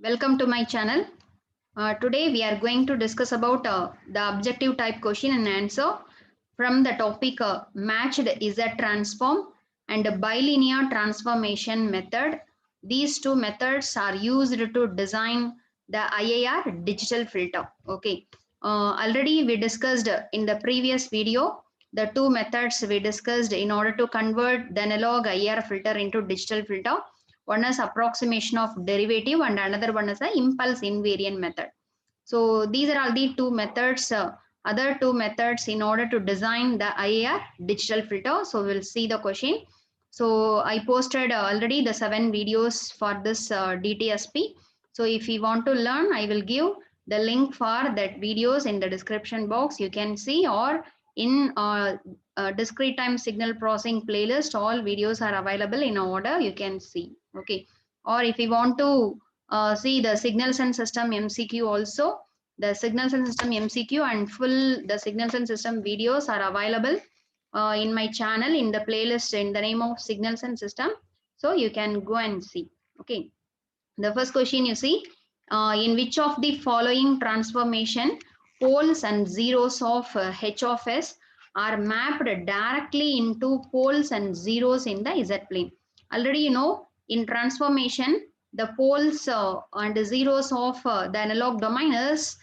Welcome to my channel. Today we are going to discuss about the objective type question and answer from the topic matched Z transform and bilinear transformation method. These two methods are used to design the IIR digital filter. Okay. Already we discussed in the previous video the two methods we discussed in order to convert the analog IIR filter into digital filter. One is approximation of derivative and another one is the impulse invariant method. So these are all the two methods, other two methods in order to design the IIR digital filter. So we'll see the question. So I posted already the 7 videos for this DTSP. So if you want to learn, I will give the link for that videos in the description box. You can see, or in discrete time signal processing playlist, all videos are available in order. You can see. Okay. Or if you want to see the signals and system MCQ also, the signals and system MCQ and full the signals and system videos are available in my channel in the playlist in the name of signals and system. So you can go and see. Okay. The first question you see, in which of the following transformation poles and zeros of H of S are mapped directly into poles and zeros in the Z plane. Already you know, in transformation, the poles and the zeros of the analog domain is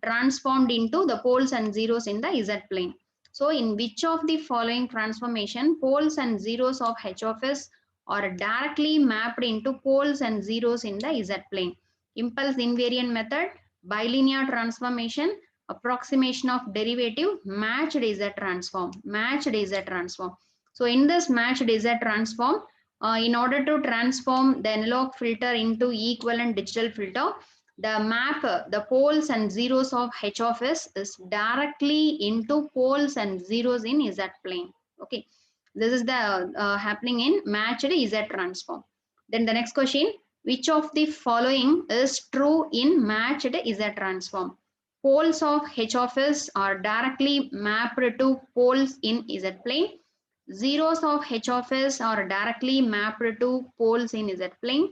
transformed into the poles and zeros in the Z plane. So in which of the following transformation poles and zeros of H of S are directly mapped into poles and zeros in the Z plane? Impulse invariant method, bilinear transformation, approximation of derivative, matched Z transform, matched Z transform. So in this matched Z transform, in order to transform the analog filter into equivalent digital filter, the map, the poles and zeros of H of S is directly into poles and zeros in Z plane. Okay, this is the happening in matched Z transform. Then the next question, which of the following is true in matched Z transform? Poles of H of S are directly mapped to poles in Z plane. Zeros of H of S are directly mapped to poles in Z plane.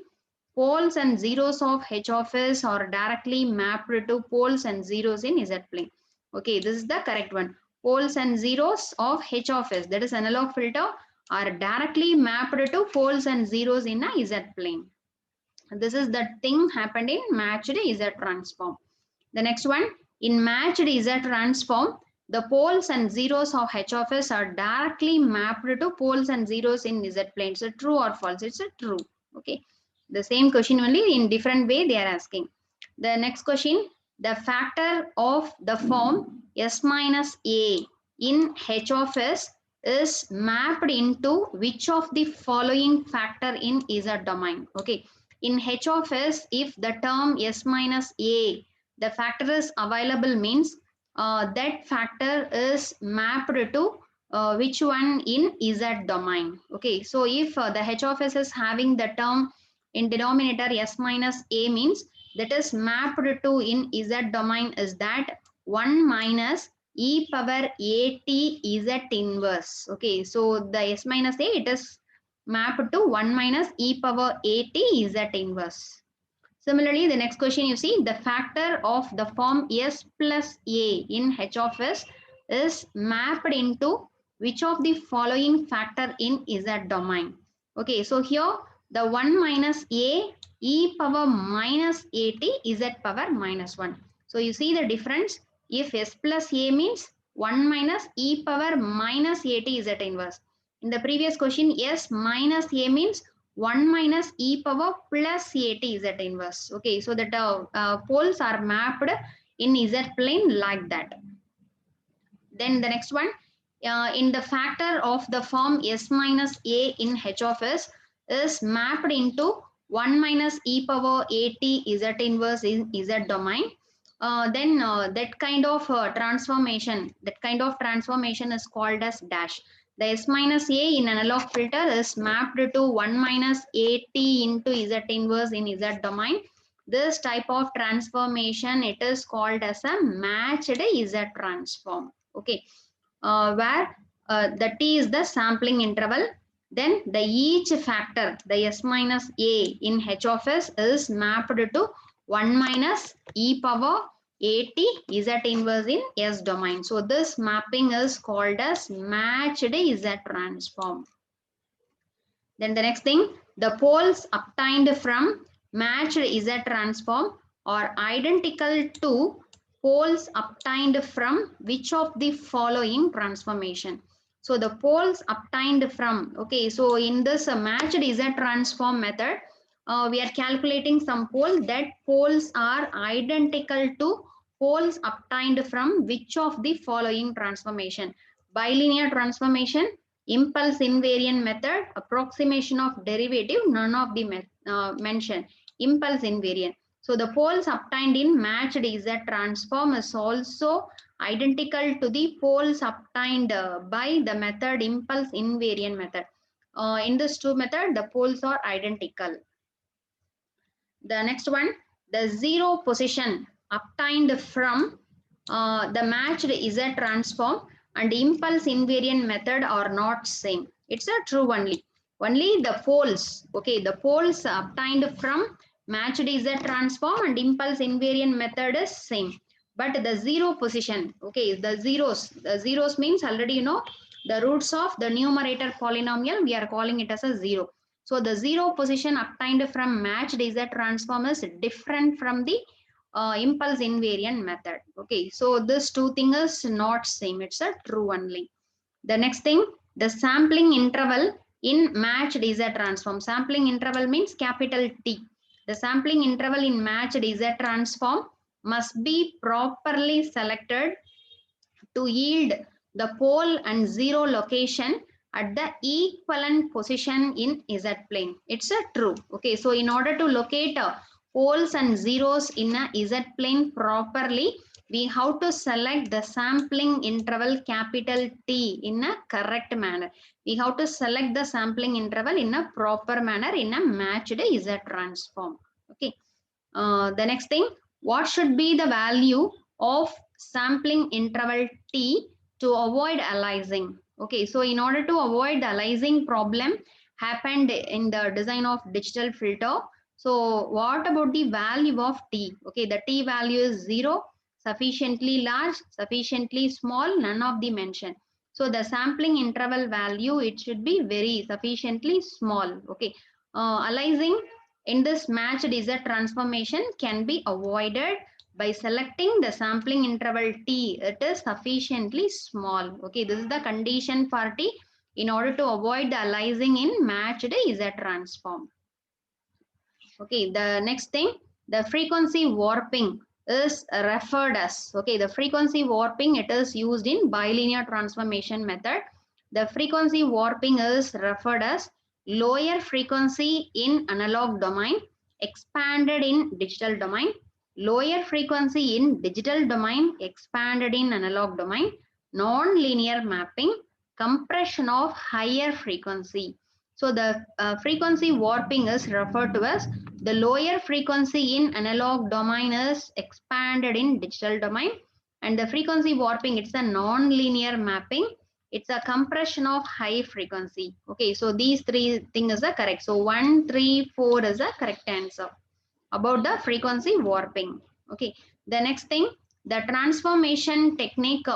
Poles and zeros of H of S are directly mapped to poles and zeros in Z plane. Okay, this is the correct one. Poles and zeros of H of S, that is analog filter, are directly mapped to poles and zeros in a Z plane. This is the thing happened in matched Z transform. The next one, in matched Z transform, the poles and zeros of H of S are directly mapped to poles and zeros in Z plane. So true or false? It's a true. Okay. The same question only in different way they are asking. The next question, the factor of the form S minus A in H of S is mapped into which of the following factor in Z domain? Okay. In H of S, if the term S minus A, the factor is available means that factor is mapped to which one in Z domain. Okay, so if the H of S is having the term in denominator S minus A means that is mapped to in Z domain is that 1 minus e power at Z inverse. Okay, so the S minus A, it is mapped to 1 minus e power at Z inverse. Similarly, the next question you see, the factor of the form S plus A in H of S is mapped into which of the following factor in Z domain? Okay, so here the 1 minus A e power minus at Z power minus 1. So you see the difference. If S plus A means 1 minus e power minus at Z inverse. In the previous question, S minus A means 1 minus e power plus at Z inverse. Okay, so that poles are mapped in Z plane like that. Then the next one, in the factor of the form S minus A in H of S is mapped into 1 minus e power at Z inverse in Z domain. Then that kind of transformation is called as dash. The S minus A in analog filter is mapped to 1 minus at into Z inverse in Z domain. This type of transformation, it is called as a matched Z transform. Okay, where the T is the sampling interval. Then the each factor, the S minus A in H of S is mapped to 1 minus e power at Z inverse in S domain. So this mapping is called as matched Z transform. Then the next thing, the poles obtained from matched Z transform are identical to poles obtained from which of the following transformation. So the poles obtained from, okay, so in this matched Z transform method, we are calculating some pole. That poles are identical to poles obtained from which of the following transformation. Bilinear transformation, impulse invariant method, approximation of derivative, none of the mentioned. Impulse invariant. So the poles obtained in matched Z transform is also identical to the poles obtained by the method impulse invariant method. In this two method, the poles are identical. The next one, the zero position obtained from the matched Z transform and impulse invariant method are not same. It's a true only. Only the poles, okay, the poles obtained from matched Z transform and impulse invariant method is same. But the zero position, okay, the zeros means already you know the roots of the numerator polynomial, we are calling it as a zero. So the zero position obtained from matched Z transform is different from the impulse invariant method. Okay, so this two thing is not same. It's a true only. The next thing, the sampling interval in matched Z transform. Sampling interval means capital T. The sampling interval in matched Z transform must be properly selected to yield the pole and zero location at the equivalent position in Z plane. It's a true. Okay, so in order to locate poles and zeros in a Z plane properly, we have to select the sampling interval capital T in a correct manner. We have to select the sampling interval in a proper manner in a matched Z transform. Okay. The next thing, what should be the value of sampling interval T to avoid aliasing? Okay, so in order to avoid the aliasing problem happened in the design of digital filter. So what about the value of T? Okay, the T value is 0, sufficiently large, sufficiently small, none of the mention. So the sampling interval value, it should be very sufficiently small. Okay, aliasing in this matched Z transformation can be avoided by selecting the sampling interval T. It is sufficiently small. Okay, this is the condition for T in order to avoid the aliasing in matched Z transform. Okay, the next thing, the frequency warping is referred as, okay, the frequency warping, it is used in bilinear transformation method. The frequency warping is referred as lower frequency in analog domain, expanded in digital domain, lower frequency in digital domain, expanded in analog domain, non-linear mapping, compression of higher frequency. So the frequency warping is referred to as the lower frequency in analog domain is expanded in digital domain, and the frequency warping, it's a non-linear mapping. It's a compression of high frequency. Okay, so these three things are correct. So 1, 3, 4 is a correct answer about the frequency warping. Okay, the next thing, the transformation technique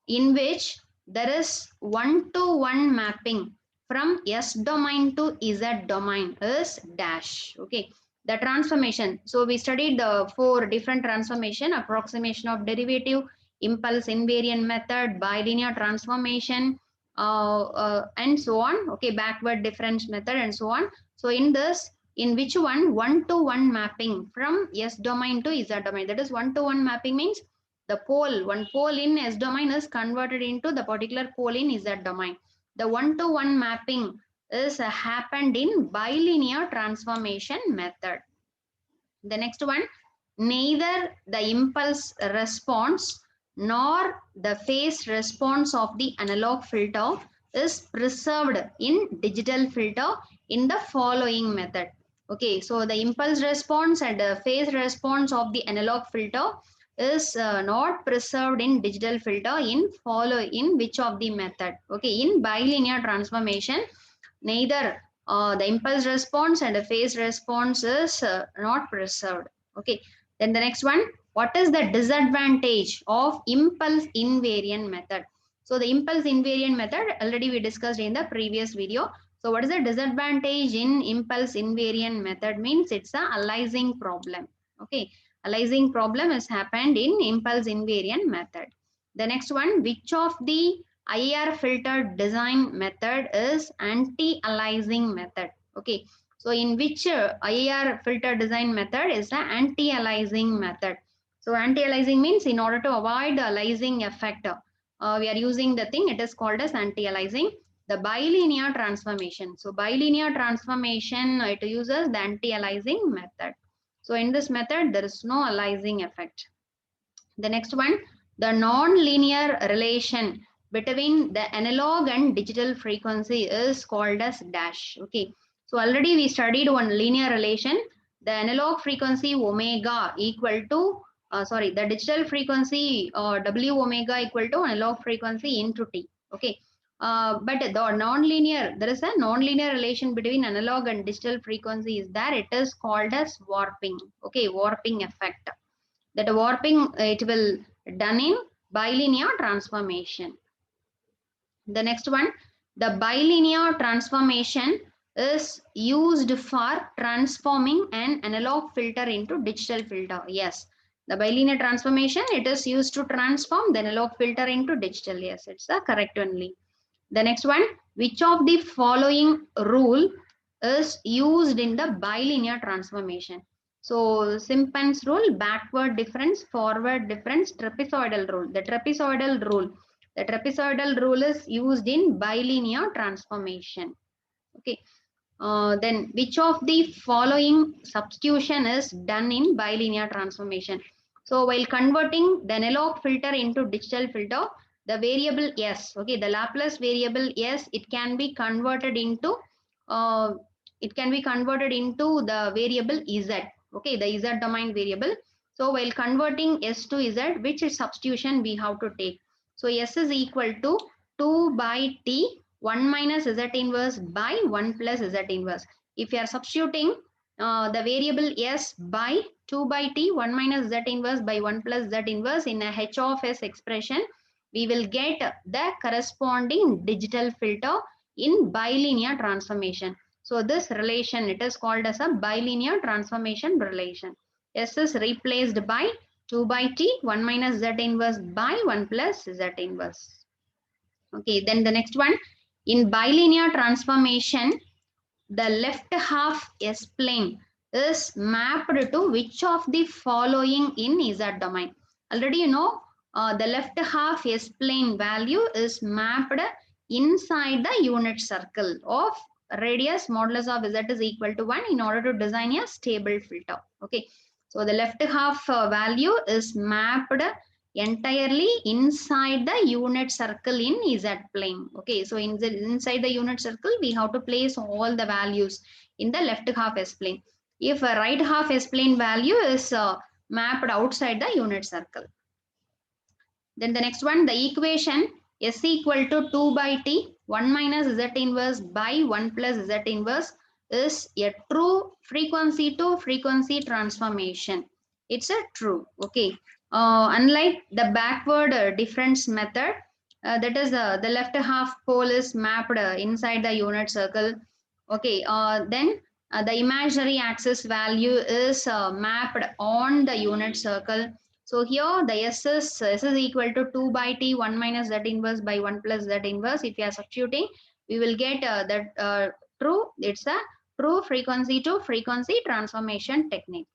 in which there is one-to-one mapping from S domain to Z domain is dash. Okay, the transformation. So we studied the 4 different transformation: approximation of derivative, impulse invariant method, bilinear transformation, and so on. Okay, backward difference method and so on. So in this, in which one-to-one mapping from S domain to Z domain. That is one-to-one mapping means the pole, one pole in S domain is converted into the particular pole in Z domain. The one-to-one mapping is happened in bilinear transformation method. The next one, neither the impulse response nor the phase response of the analog filter is preserved in digital filter in the following method. Okay, so the impulse response and the phase response of the analog filter is not preserved in digital filter in which of the method. Okay, in bilinear transformation, neither the impulse response and the phase response is not preserved. Okay, Then the next one, what is the disadvantage of impulse invariant method? So the impulse invariant method already we discussed in the previous video. So what is the disadvantage in impulse invariant method? Means it's a aliasing problem. Okay, aliasing problem has happened in impulse invariant method. The next one, which of the IIR filter design method is anti-aliasing method? Okay, so in which IIR filter design method is the anti-aliasing method. So anti-aliasing means in order to avoid the aliasing effect, we are using the thing, it is called as anti-aliasing. The bilinear transformation. So bilinear transformation, it uses the anti-aliasing method. So in this method, there is no aliasing effect. The next one, the non-linear relation between the analog and digital frequency is called as dash. Okay, so already we studied one linear relation. The analog frequency omega equal to the digital frequency w omega equal to analog frequency into t. Okay, but the non-linear, there is a non-linear relation between analog and digital frequency is there. It is called as warping. Okay, warping effect. That warping it will done in bilinear transformation. The next one, the bilinear transformation is used for transforming an analog filter into digital filter. Yes, the bilinear transformation, it is used to transform the analog filter into digital. Yes, it's the correct only. The next one, which of the following rule is used in the bilinear transformation? So Simpson's rule, backward difference, forward difference, trapezoidal rule. The trapezoidal rule is used in bilinear transformation. Okay. Then which of the following substitution is done in bilinear transformation? So while converting the analog filter into digital filter, the variable s, okay, the Laplace variable s, it can be converted into uh, the variable z, okay, the z domain variable. So while converting s to z, which is substitution we have to take? So s is equal to 2 by t 1 minus z inverse by 1 plus z inverse. If you are substituting the variable s by 2 by t 1 minus z inverse by 1 plus z inverse in a h of s expression, we will get the corresponding digital filter in bilinear transformation. So this relation, it is called as a bilinear transformation relation. S is replaced by 2 by t 1 minus z inverse by 1 plus z inverse. Okay, then the next one, in bilinear transformation, the left half S plane is mapped to which of the following in Z domain? Already you know the left half S plane value is mapped inside the unit circle of radius modulus of Z is equal to 1 in order to design a stable filter. Okay, so the left half value is mapped entirely inside the unit circle in Z plane. Okay, so inside the unit circle, we have to place all the values in the left half S plane. If a right half S plane value is mapped outside the unit circle. Then the next one, the equation S equal to 2 by T 1 minus Z inverse by 1 plus Z inverse is a true frequency to frequency transformation. It's a true. Okay. Unlike the backward difference method, that is the left half pole is mapped inside the unit circle. Okay. Then the imaginary axis value is mapped on the unit circle. So here the S is equal to 2 by T 1 minus Z inverse by 1 plus Z inverse. If you are substituting, we will get that true. It's a true frequency to frequency transformation technique.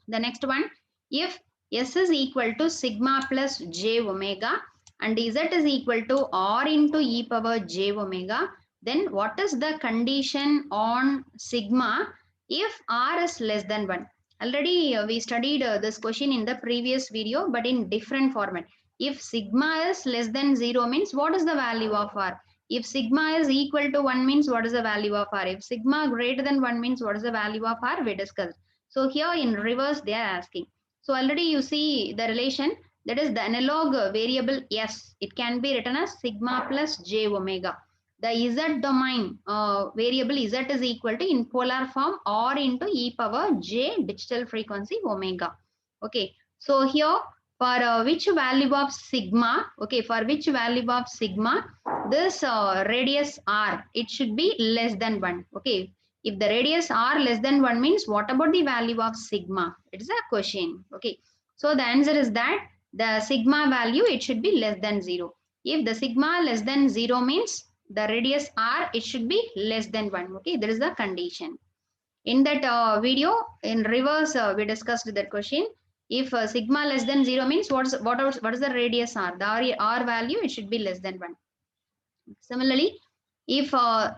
The next one, if S is equal to sigma plus j omega and Z is equal to R into e power j omega, then what is the condition on sigma if R is less than 1? Already we studied this question in the previous video, but in different format. If sigma is less than 0 means what is the value of R? If sigma is equal to 1 means what is the value of R? If sigma greater than 1 means what is the value of R? We discussed. So here in reverse they are asking. So already you see the relation, that is the analog variable S. It can be written as sigma plus j omega. The Z domain variable Z is equal to in polar form R into e power j digital frequency omega. Okay, so here for which value of sigma, okay, for which value of sigma, this radius r, it should be less than 1. Okay, if the radius r less than 1 means what about the value of sigma? It is a question. Okay, so the answer is that the sigma value, it should be less than 0. If the sigma less than 0 means the radius r, it should be less than 1. Okay, there is the condition. In that video in reverse, we discussed that question. If sigma less than 0 means what is the radius r? The r value, it should be less than 1. Similarly, if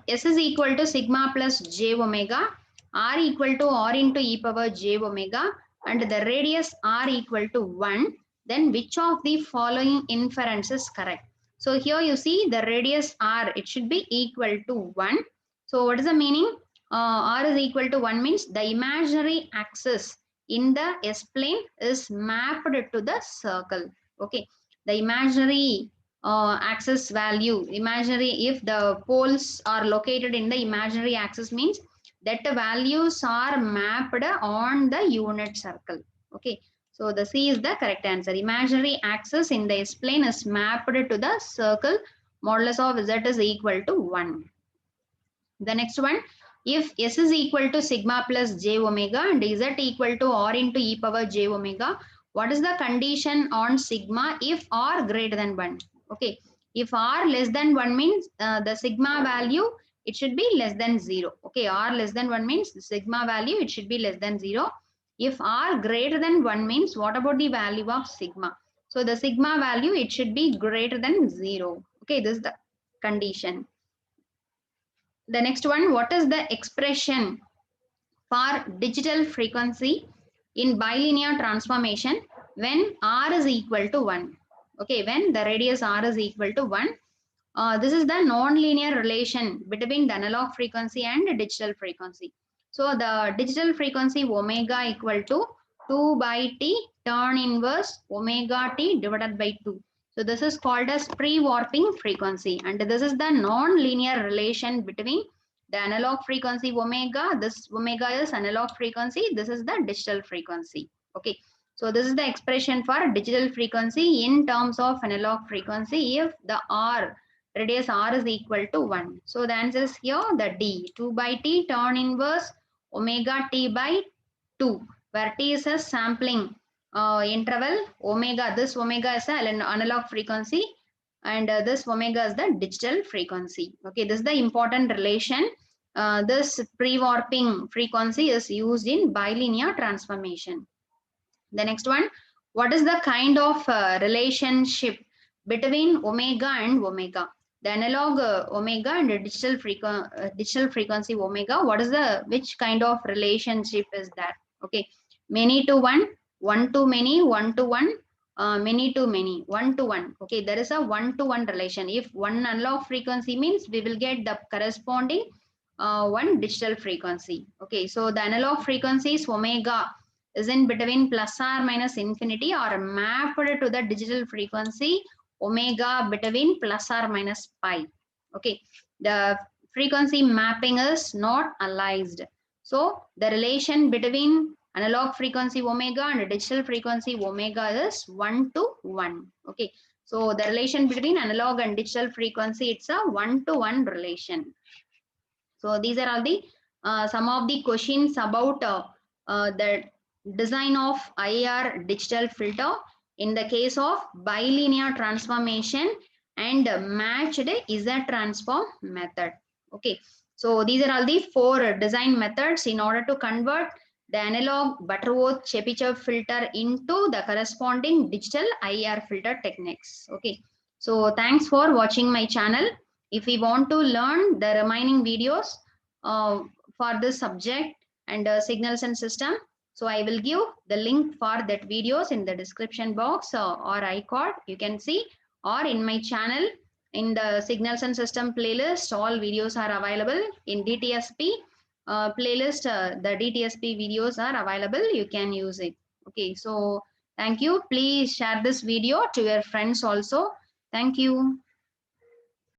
S is equal to sigma plus j omega, r equal to r into e power j omega, and the radius r equal to 1, then which of the following inference is correct? So here you see the radius r, it should be equal to 1. So what is the meaning? R is equal to 1 means the imaginary axis in the S plane is mapped to the circle. Okay, the imaginary axis value, imaginary, if the poles are located in the imaginary axis means that the values are mapped on the unit circle. Okay, so the C is the correct answer. Imaginary axis in the S plane is mapped to the circle. Modulus of Z is equal to 1. The next one, if S is equal to sigma plus j omega and Z equal to r into e power j omega, what is the condition on sigma if r greater than 1? Okay, if r less than 1 means the sigma value, it should be less than 0. Okay, r less than 1 means the sigma value, it should be less than 0. If r greater than 1 means what about the value of sigma? So the sigma value, it should be greater than 0. Okay, this is the condition. The next one, what is the expression for digital frequency in bilinear transformation when r is equal to 1? Okay, when the radius r is equal to 1, this is the non-linear relation between the analog frequency and the digital frequency. So the digital frequency omega equal to 2 by t tan inverse omega t divided by 2. So this is called as pre-warping frequency, and this is the non-linear relation between the analog frequency omega. This omega is analog frequency. This is the digital frequency. Okay. So this is the expression for digital frequency in terms of analog frequency if the r, radius r is equal to 1. So the answer is here the D, 2 by t tan inverse omega t by 2, where t is a sampling interval, omega, this omega is an analog frequency, and this omega is the digital frequency. Okay, this is the important relation. This pre-warping frequency is used in bilinear transformation. The next one, what is the kind of relationship between omega and omega? The analog omega and the digital frequency omega, what is the, which kind of relationship is that? Okay, many to one, one to many, one to one, many to many, one to one. Okay, there is a one to one relation. If one analog frequency means we will get the corresponding one digital frequency. Okay, so the analog frequencies omega is in between plus or minus infinity or mapped to the digital frequency omega between plus or minus pi. Okay, the frequency mapping is not analyzed. So the relation between analog frequency omega and digital frequency omega is 1 to 1. Okay, so the relation between analog and digital frequency, it's a 1 to 1 relation. So these are all the some of the questions about the design of IIR digital filter in the case of bilinear transformation and matched Z transform method. Okay, so these are all the 4 design methods in order to convert the analog Butterworth-Chebyshev filter into the corresponding digital IIR filter techniques. Okay, so thanks for watching my channel. If we want to learn the remaining videos uh, for this subject and signals and system, so I will give the link for that videos in the description box or iCard, you can see, or in my channel in the signals and system playlist. All videos are available in DTSP playlist. The DTSP videos are available. You can use it. Okay, so thank you. Please share this video to your friends also. Thank you.